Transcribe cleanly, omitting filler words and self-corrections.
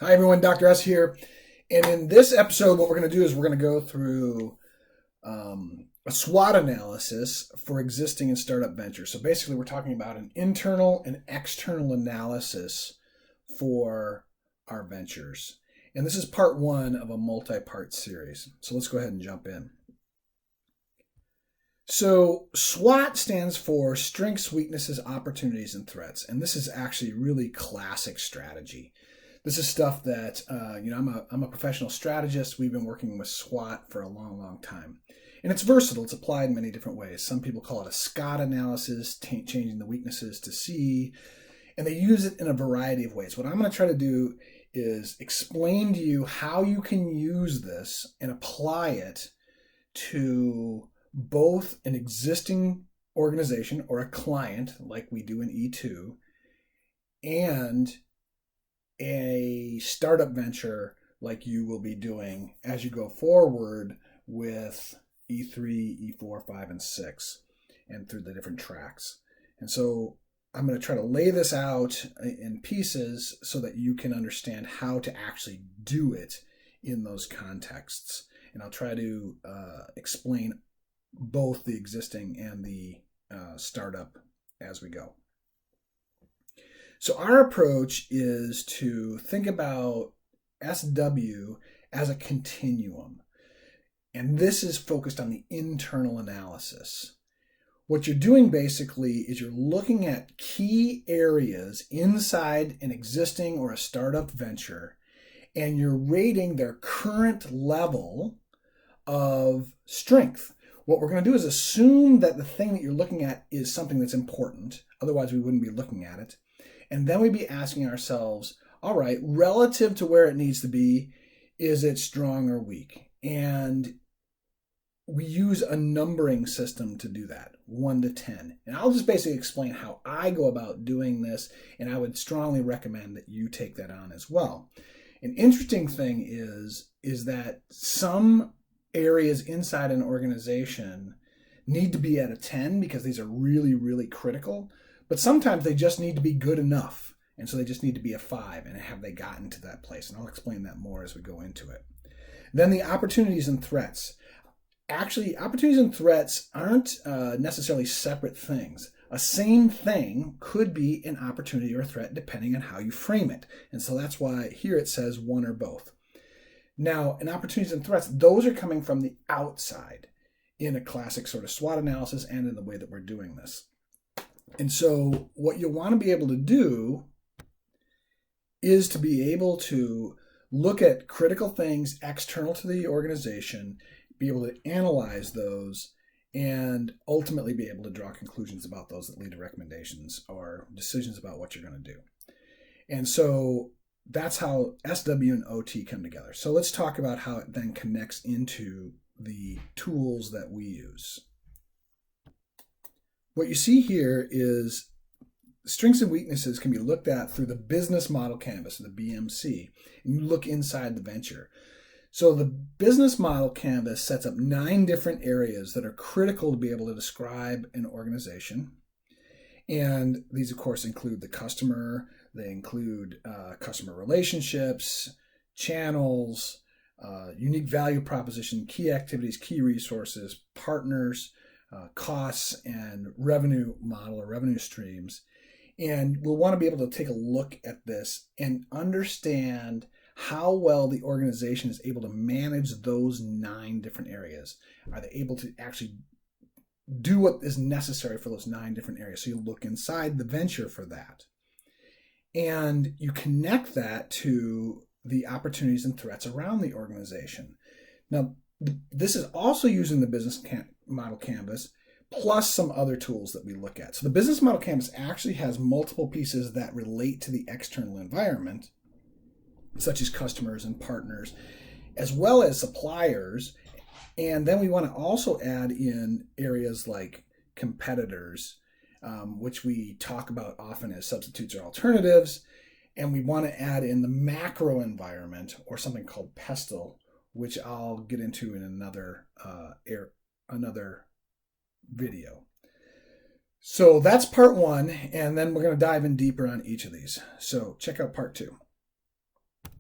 Hi everyone, Dr. S here. And in this episode, what we're going to do is we're going to go through a SWOT analysis for existing and startup ventures. So basically, we're talking about an internal and external analysis for our ventures. And this is part one of a multi-part series. So let's go ahead and jump in. So SWOT stands for Strengths, Weaknesses, Opportunities, and Threats. And this is actually really classic strategy. This is stuff that, I'm a professional strategist. We've been working with SWOT for a long, long time. And it's versatile. It's applied in many different ways. Some people call it a SCOT analysis, changing the weaknesses to C. And they use it in a variety of ways. What I'm going to try to do is explain to you how you can use this and apply it to both an existing organization or a client, like we do in E2, and a startup venture like you will be doing as you go forward with E3, E4, 5, and 6, and through the different tracks. And so I'm going to try to lay this out in pieces so that you can understand how to actually do it in those contexts. And I'll try to explain both the existing and the startup as we go. So our approach is to think about SW as a continuum. And this is focused on the internal analysis. What you're doing basically is you're looking at key areas inside an existing or a startup venture, and you're rating their current level of strength. What we're going to do is assume that the thing that you're looking at is something that's important. Otherwise, we wouldn't be looking at it. And then we'd be asking ourselves, all right, relative to where it needs to be, is it strong or weak? And we use a numbering system to do that, 1 to 10. And I'll just basically explain how I go about doing this, and I would strongly recommend that you take that on as well. An interesting thing is that some areas inside an organization need to be at a 10 because these are really, really critical. But sometimes they just need to be good enough. And so they just need to be a 5. And have they gotten to that place? And I'll explain that more as we go into it. Then the opportunities and threats. Actually, opportunities and threats aren't necessarily separate things. A same thing could be an opportunity or a threat depending on how you frame it. And so that's why here it says one or both. Now, in opportunities and threats, those are coming from the outside in a classic sort of SWOT analysis and in the way that we're doing this. And so what you'll want to be able to do is to be able to look at critical things external to the organization, be able to analyze those, and ultimately be able to draw conclusions about those that lead to recommendations or decisions about what you're going to do. And so that's how SW and OT come together. So let's talk about how it then connects into the tools that we use. What you see here is strengths and weaknesses can be looked at through the business model canvas, the BMC, and you look inside the venture. So the business model canvas sets up 9 different areas that are critical to be able to describe an organization. And these, of course, include the customer. They include customer relationships, channels, unique value proposition, key activities, key resources, partners, costs, and revenue model or revenue streams. And we'll want to be able to take a look at this and understand how well the organization is able to manage those 9 different areas. Are they able to actually do what is necessary for those 9 different areas? So you look inside the venture for that. And you connect that to the opportunities and threats around the organization. Now, this is also using the business model canvas plus some other tools that we look at. So the business model canvas actually has multiple pieces that relate to the external environment, such as customers and partners, as well as suppliers. And then we want to also add in areas like competitors, which we talk about often as substitutes or alternatives. And we want to add in the macro environment, or something called PESTLE, which I'll get into in another video. So that's part one, and then we're going to dive in deeper on each of these. So check out part 2.